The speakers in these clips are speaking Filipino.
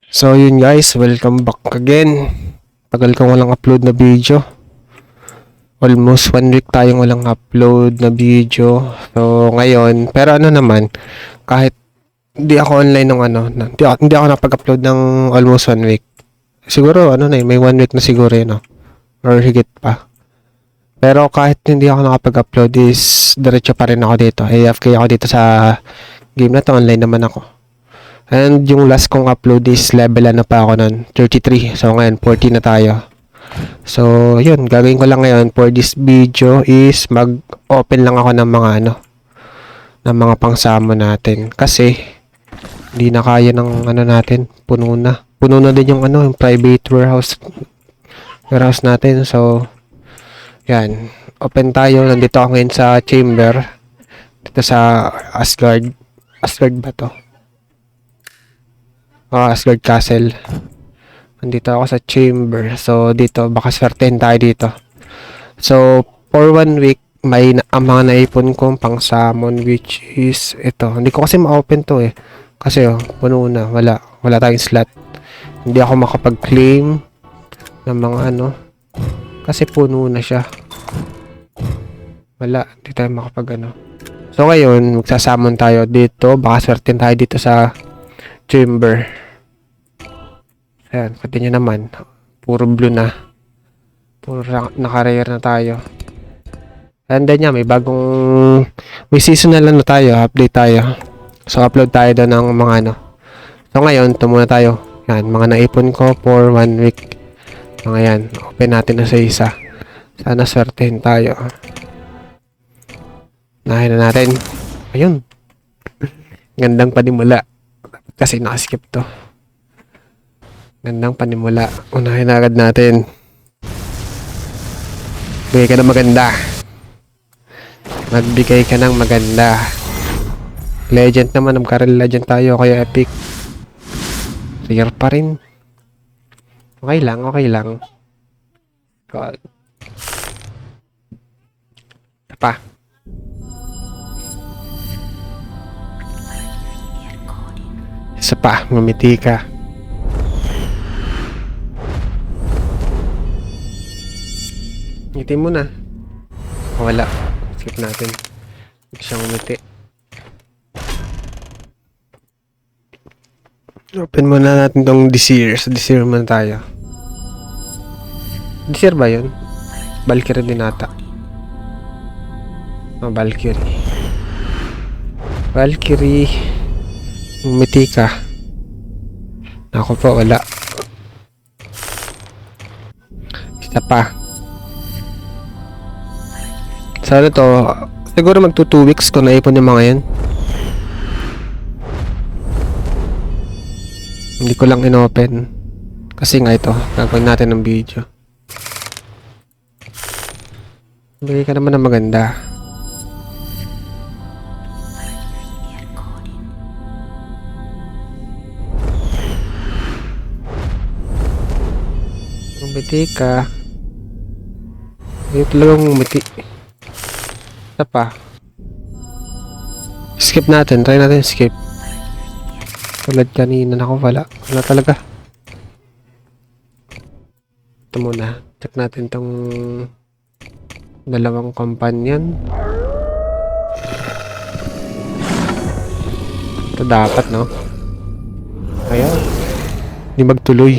So yun guys, welcome back again. Tagal kong walang upload na video. Almost 1 week tayong walang upload na video. So ngayon, pero ano naman, kahit hindi ako online ng hindi ako napag-upload ng almost 1 week. Siguro may 1 week na siguro yun, no? Or higit pa. Pero kahit hindi ako nakapag-upload is diretso pa rin ako dito. AFK ako dito sa game na to, online naman ako. And yung last kong upload is level pa ako nun, 33. So ngayon 40 na tayo. So yun, gagawin ko lang ngayon for this video is mag-open lang ako ng mga ng mga pang-summon natin kasi hindi na kaya ng natin, puno na. Puno na din yung yung private warehouse natin. So yan, open tayo. Nandito ako ngayon sa chamber dito sa Asgard. Asgard ba to? Asgard Castle. Nandito ako sa chamber. So, dito, baka swertein tayo dito. So, for 1 week, may ang mga naipon kong pang summon which is ito. Hindi ko kasi ma-open to eh. Kasi puno na. Wala tayong slot. Hindi ako makapag-claim ng mga kasi puno na siya. Hindi tayo makapag So, ngayon, magsasamon tayo dito. Baka swertein tayo dito sa chamber. Ayan, pati nyo naman. Puro blue na. Puro naka-rare na tayo. And then may may seasonal tayo. Update tayo. So, upload tayo doon ng mga So, ngayon, ito muna tayo. Yan, mga naipon ko for 1 week. Mga yan. Open natin na sa isa. Sana swertehin tayo. Nahin na natin. Ayun. Gandang panimula. Kasi nakaskip to. Gandang panimula. Unahin agad natin. Bigay ka ng maganda. Magbigay ka ng maganda. Legend naman. Magkaril legend tayo. Kaya epic. Rare pa rin. Okay lang. Okay lang. God. Pa. Isa pa. Mamiti ka. Ngiti mo na. Wala. Skip natin. Hindi siyang umiti. Open muna natin tong Desir. Sa Desir muna tayo. Desir ba yun? Valkyrie din ata. Valkyrie. Valkyrie. Umiti ka. Ako po, wala. Isa pa. Sana to, siguro magto 2 weeks ko naipon yung mga yan. Hindi ko lang inopen. Kasi nga ito, gagawin natin ng video. Bigay ka naman ng maganda. Umiti ka. Hindi talagang umiti. Isa pa. Skip natin. Try natin skip. Tulad kanina na ako wala. Wala talaga. Ito muna. Check natin tong dalawang companion. Ito dapat, no? Ayan. Hindi magtuloy.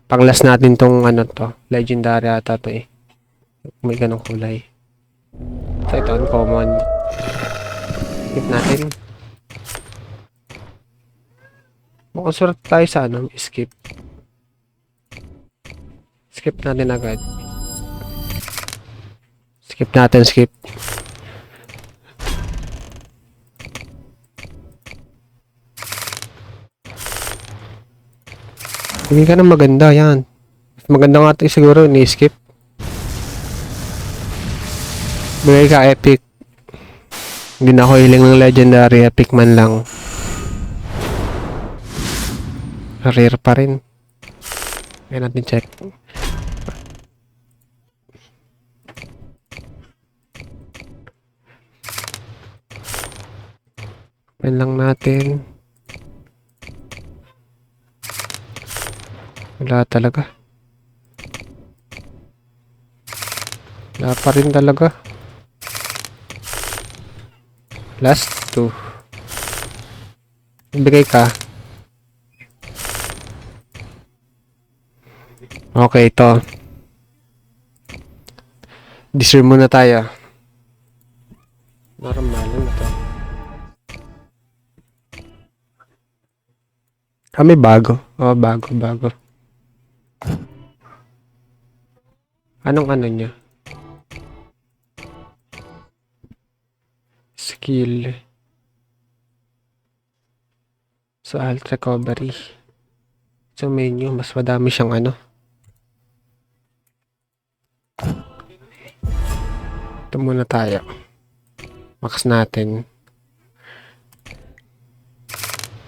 Panglas natin tong to. Legendary ata to eh. May ganong kulay. So ito uncommon. Skip natin. Mukhang surat tayo sa skip. Skip natin agad. Skip natin, skip. Hindi ka na maganda, yan. Mas maganda nga ito siguro, ni-skip. Bigay ka epic. Hindi na ako hiling ng legendary, epic man lang. Rare pa rin. Kaya natin check. Open lang natin. Wala talaga. Wala pa rin talaga. Last 2. Ibigay ka. Okay, ito. Deserve muna tayo. Normal na to. May bago. Bago. Anong ano niya? Skill. So, alt recovery. So, menu. Mas madami siyang ano. Ito muna tayo. Max natin.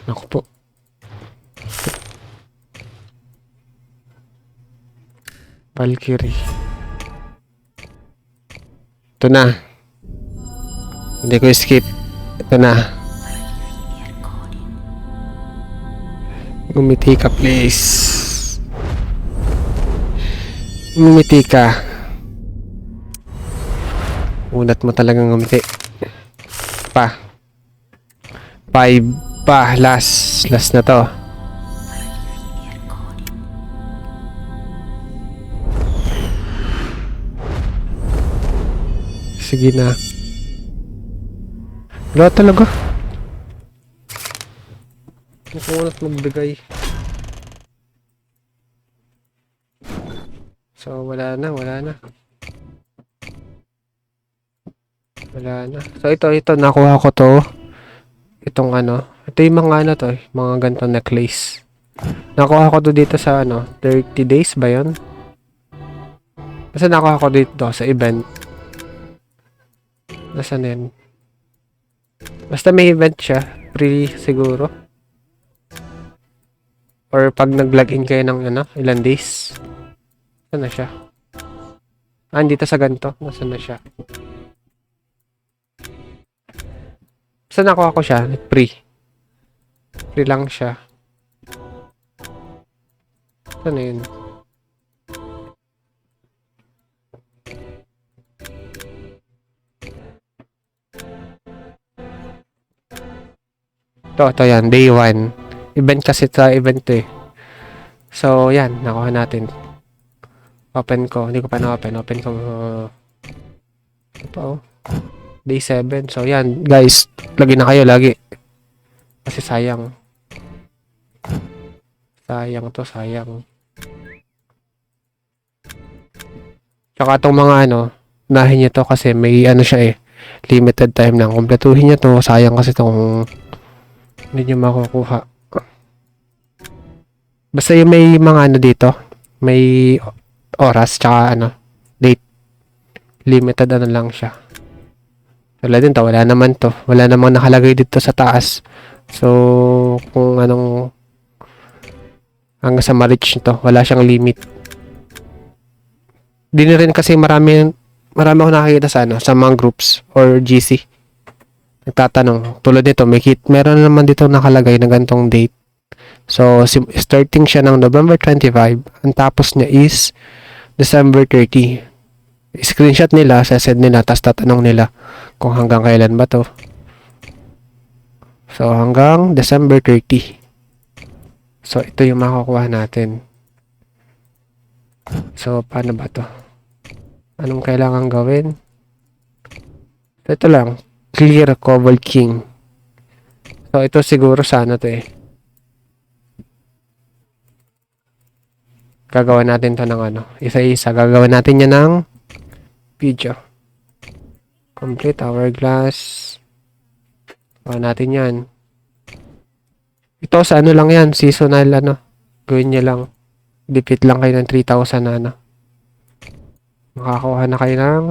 Naku po. Valkyrie. Ito na. Hindi ko skip. Ito na. Ngumiti ka, please. Ngumiti ka. Unat mo talagang ngumiti. Pa. 5 pa. Last na to. Sige na. Wala talaga. Nakunat magbigay. So, wala na. So, ito. Nakuha ko to. Itong ano. Ito yung mga ano to. Mga ganitong necklace. Nakuha ko to dito sa ano. 30 days ba yun? Kasi nakuha ko dito sa event. Nasaan yan? Basta may event siya. Free siguro. Or pag nag-login kayo ng ano, ilang days. Saan na siya? Dito sa ganito. Nasaan na siya? Basta nakuha ko siya. Free. Free lang siya. Saan na yun? Ito yan, day 1. Event kasi sa event eh. So, yan, nakuha natin. Open ko. Hindi ko pa na-open. Open ko. Ito, day 7. So, yan, guys. Lagi na kayo, lagi. Kasi sayang. Sayang. Tsaka itong mga ano, unahin nyo to kasi may ano siya eh. Limited time lang. Kumpletuhin nyo to. Sayang kasi itong hindi nyo makukuha. Basta yung may mga ano dito. May oras tsaka ano. Date. Limited ano lang siya. Wala din to. Wala naman to. Wala namang nakalagay dito sa taas. So, kung anong hanggang sa ma-reach nito. Wala siyang limit. Di na rin kasi marami ako nakikita sa ano, sa mga groups or GC. Nagtatanong, tulad nito, meron naman dito nakalagay na gantong date. So, starting siya ng November 25, ang tapos niya is December 30. Screenshot nila, sesend nila, tapos tatanong nila kung hanggang kailan ba to. So, hanggang December 30. So, ito yung makukuha natin. So, paano ba to? Anong kailangan gawin? So, ito lang. Clear Cobalt King. So, ito siguro sana to eh. Gagawa natin to ng ano. Isa-isa. Gagawa natin yan ng video. Complete hourglass. Gawa natin yan. Ito sa ano lang yan. Seasonal ano. Gawin nyo lang. Dipit lang kayo ng 3,000 na ano. Makakuha na kayo ng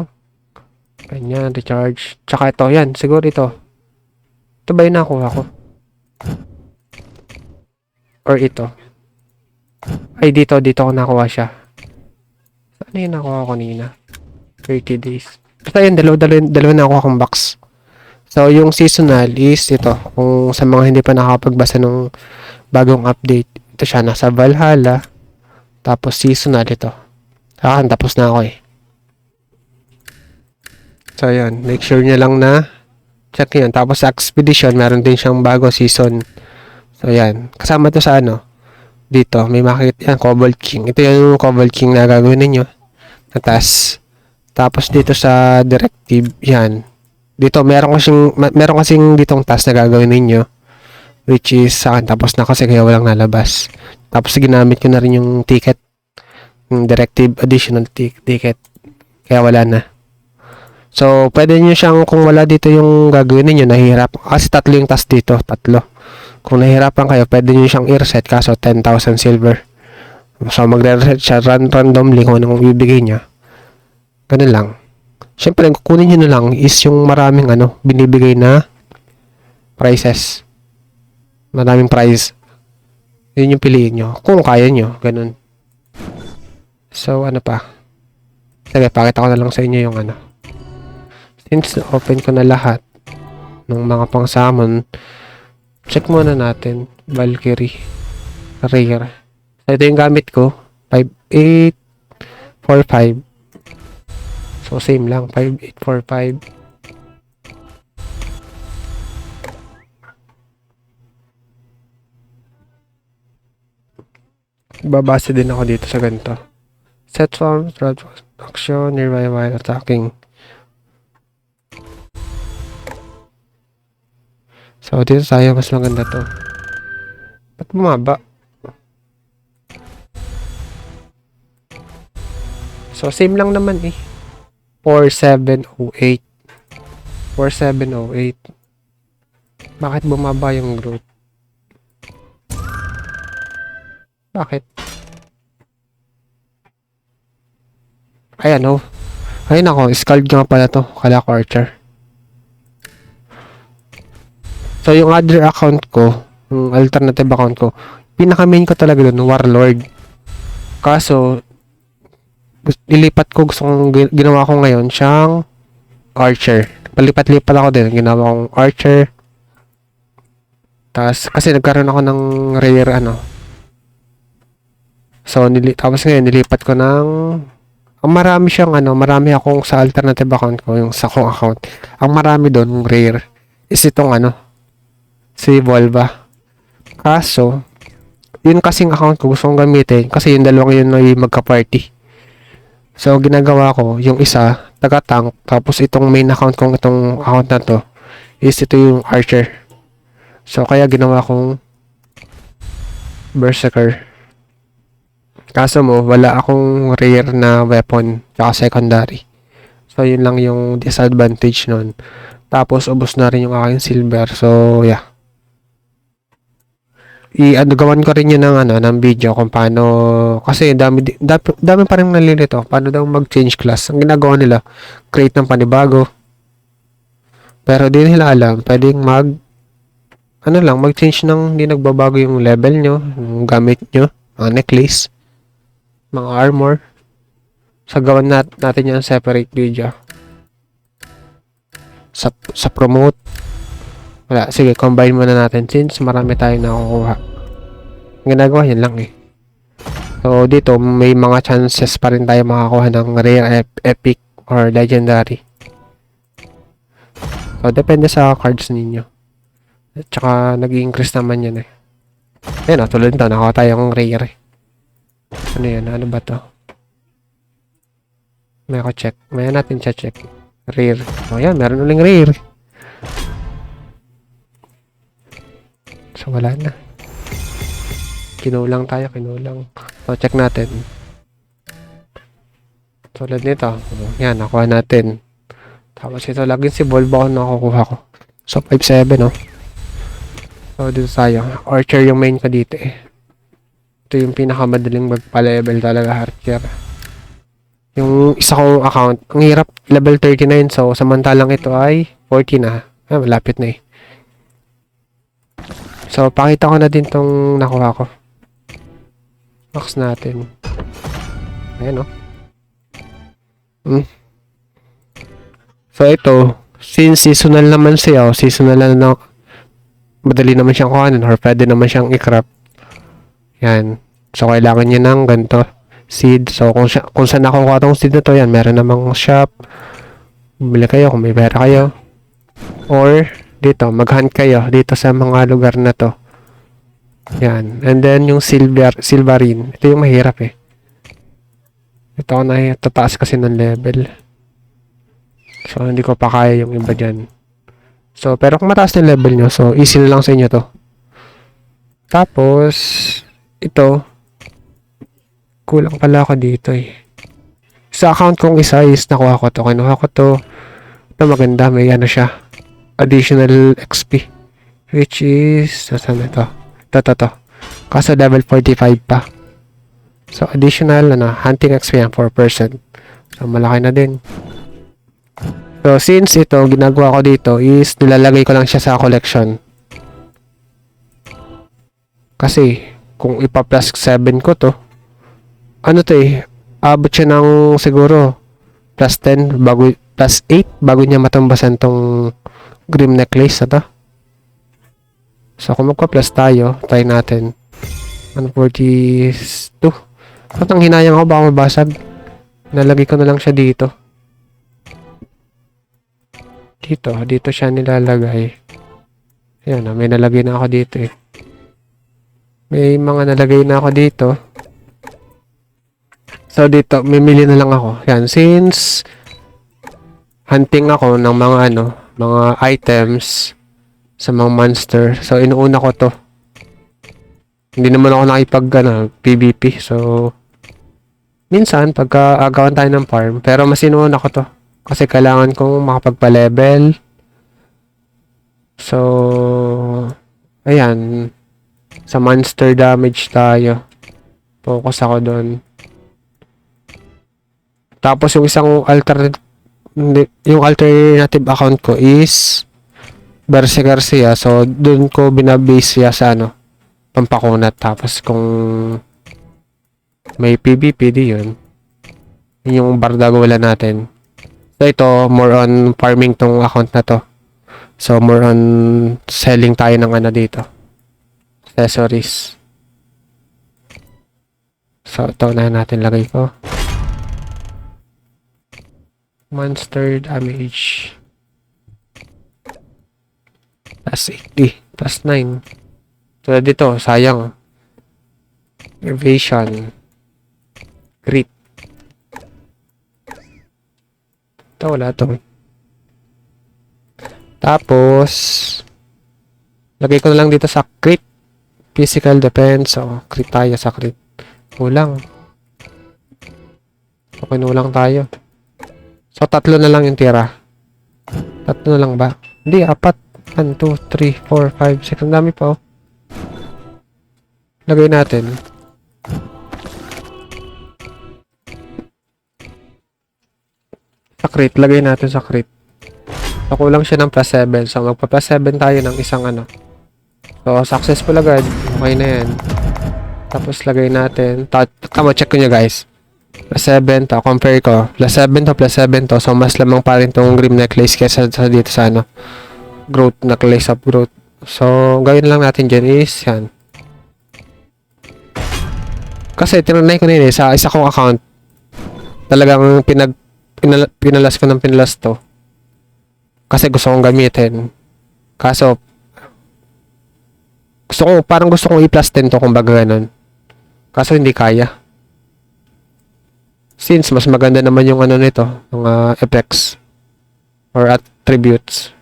ganyan, recharge. Tsaka ito, yan. Siguro ito. Ito ba yung nakuha ko? Or ito? Ay, dito ko nakuha siya. Saan yung nakuha ko kanina? 30 days. Basta yun, dalawa nakuha kong box. So, yung seasonal is ito. Kung sa mga hindi pa nakapagbasa ng bagong update, ito siya, nasa Valhalla. Tapos, seasonal ito. Tapos na ako eh. So, yan. Make sure nyo lang na check yun. Tapos, sa Expedition, meron din siyang bago season. So, yan. Kasama to sa ano. Dito, may makikita yan, Cobalt King. Ito yung Cobalt King na gagawin ninyo. Na task. Tapos, dito sa Directive, yan. Dito, meron kasing ditong task na gagawin ninyo. Which is, sa akin, tapos na kasi kaya walang nalabas. Tapos, ginamit ko na rin yung ticket. Yung Directive Additional ticket. Kaya wala na. So, pwede nyo siyang, kung wala dito yung gagawin ninyo, nahihirap. Kasi tatlo yung task dito, tatlo. Kung nahihirapan kayo, pwede nyo siyang i-reset, kaso 10,000 silver. So, magre-reset siya randomly kung anong ibibigay niya. Ganun lang. Siyempre, kukunin nyo na lang is yung maraming binibigay na prices. Maraming price. Yun yung piliin nyo. Kung kaya nyo, ganun. So, ano pa? Sige, pakita ko na lang sa inyo yung Since open ko na lahat ng mga pang-summon, check muna natin. Valkyrie. Rare. So, ito yung gamit ko. 5845. So, same lang. 5845. Babase din ako dito sa ganito. Set form, action, nearby while attacking. So, dito tayo. Mas maganda to. Ba't bumaba? So, same lang naman eh. 4708. 4708. Bakit bumaba yung growth? Bakit? Ayan oh. Ayun ako. Scald nga pala to. Kala ko Archer. So, yung other account ko, yung alternative account ko, pinaka-main ko talaga doon, Warlord. Kaso, ilipat ko, ginawa ko ngayon, siyang Archer. Palipat-lipat ako din, ginawa kong Archer. Kasi nagkaroon ako ng rare, So, tapos ngayon, nilipat ko ng, ang marami siyang, marami akong sa alternative account ko, yung sa kong account. Ang marami doon, rare, is itong, si Volva. Kaso, yun kasing account ko gusto kong gamitin kasi yung dalawang yun ay magka-party. So, ginagawa ko, yung isa, taga-tank, tapos itong main account kong itong account na to, is ito yung Archer. So, kaya ginawa kong Berserker. Kaso mo, wala akong rare na weapon, tsaka secondary. So, yun lang yung disadvantage nun. Tapos, ubos na rin yung aking silver. So, yeah. Gawan ko rin yun ng video kung paano, kasi dami pa rin nalilito paano daw mag-change class. Ang ginagawa nila, create ng panibago, pero di nila alam pwedeng mag-change ng hindi nagbabago yung level nyo, yung gamit nyo, mga necklace, mga armor. So gawan natin yung separate video sa promote. Wala, sige, combine muna natin since marami tayong nakukuha. Ginagawa yan lang eh. So, dito, may mga chances pa rin tayo makakuha ng rare, epic, or legendary. So, depende sa cards ninyo. At saka, nag-i-increase naman yan eh. Ayan, tulad nito, nakuha tayong rare. Ano yan? Ano ba to? May ako check. May natin check. Rare. O, yan, meron uling rare. So, wala na. Kinulang tayo. So, check natin. Tulad nito. Yan, nakuha natin. Tapos ito, laging si Volvo ako nakukuha ko. So, 5-7, no? So, dito tayo. Archer yung main ko dito eh. Ito yung pinakamadaling magpa-level talaga, Archer. Yung isa kong account, ang hirap, level 39. So, samantalang ito ay 40 na. Malapit na eh. So, pakita ko na din tong nakuha ko. Max natin. Ayan, no? So, ito, Since seasonal naman siya, seasonal na madali naman siyang kuhanin or pwede naman siyang i-crop. Yan. So, kailangan niya ng ganito seed. So, kung saan nakukuha tong seed na to, yan, meron namang shop. Bili kayo kung may pera kayo. Or, dito, mag-hunt kayo dito sa mga lugar na to. Yan. And then, yung silverine. Ito yung mahirap eh. Ito ako na tataas kasi ng level. So, hindi ko pa kaya yung iba dyan. So, pero kung mataas na level nyo, so, easy na lang sa inyo to. Tapos, ito, kulang pala ako dito eh. Sa account kong isa is nakuha ko to. Kinuha ko to. Ito maganda, may ano siya. Additional XP. Which is, saan ito? Ito. Kaso level 45 pa. So, additional, hunting XP yan, 4%. So, malaki na din. So, since ito, ginagawa ko dito is nilalagay ko lang siya sa collection. Kasi, kung ipa-plus 7 ko to, ano to eh, abot siya ng siguro plus 10, plus 8, bago niya matumbasan tong grim necklace na to. So, kung magpa-plus tayo, try natin. 142. At ang hinayang ko, baka mabasag. Nalagay ko na lang siya dito. Dito siya nilalagay. Ayan, may nalagay na ako dito eh. May mga nalagay na ako dito. So, dito, mimili na lang ako. Yan, since hunting ako ng mga mga items sa mga monster. So, inuuna ko to. Hindi naman ako nakipag, PvP. So, minsan, pagka agawan tayo ng farm. Pero mas inuuna ko to. Kasi kailangan kong makapagpa-level. So, ayan. Sa monster damage tayo. Focus ako doon. Tapos yung isang yung alternative account ko is Berse Garcia. So, doon ko binabase siya sa pampakunat. Tapos kung may PvP di yun. Yung bardago wala natin. So, ito, more on farming tong account na to. So, more on selling tayo ng dito. Accessories. So, ito na natin lagay ko. Monster damage. Plus 80. Plus 9. So, dito, sayang. Evasion. Crit. Ito, wala to. Tapos, lagay ko na lang dito sa crit. Physical defense. So, crit tayo sa crit. Kulang. So, kinulang tayo. So, 3 na lang yung tira. 3 na lang ba? Hindi, 4. 1, 2, 3, 4, 5, 6. Ang dami pa, oh. Lagay natin. Sa crit. Lagay natin sa crit. So, kulang siya ng plus 7. So, magpa-plus 7 tayo ng isang So, successful agad. Okay na yan. Tapos, lagay natin. Tama, check ko nyo, guys. Plus 7 to. Compare ko. Plus 7 to, plus 7 to. So, mas lamang pa rin tong grim necklace kesa dito sa growth, necklace of growth. So, gawin lang natin dyan is, yan. Kasi, tinanay ko na yun sa isa kong account. Talagang pinalas ko ng pinalas to. Kasi gusto kong gamitin. Kaso, parang gusto kong i-plus 10 to, kumbaga ganun. Kaso, hindi kaya. Since, mas maganda naman yung nito, mga effects. Or attributes.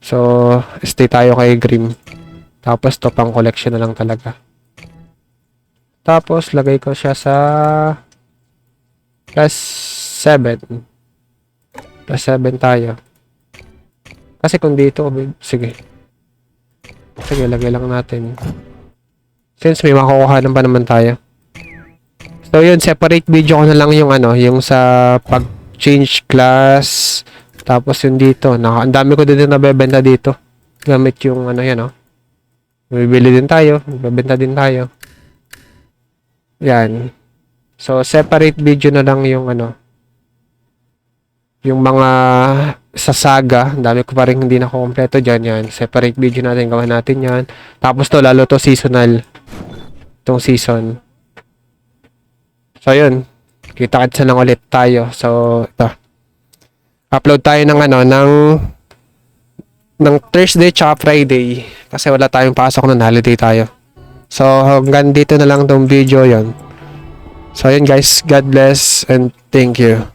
So, stay tayo kay Grim. Tapos, to pang collection na lang talaga. Tapos, lagay ko siya sa plus 7. Plus 7 tayo. Kasi kung dito, sige. Sige, lagay lang natin. Since may makukuha pa naman tayo. So, yun, separate video ko na lang yung yung sa pag-change class. Tapos yung dito. Ang dami ko din nabebenta dito. Gamit yung yan, bibili din tayo. Bibenta din tayo. Yan. So, separate video na lang yung yung mga sa Saga, ang dami ko pa rin hindi nakukompleto dyan yan. Separate video natin, gawa natin yan. Tapos to, lalo to seasonal. Itong season. So, yun. Kita-kitsa lang ulit tayo. So, ito. Upload tayo ng ng Thursday tsaka Friday. Kasi wala tayong pasok nun, holiday tayo. So, hanggang dito na lang tong video yon. So, yun guys. God bless and thank you.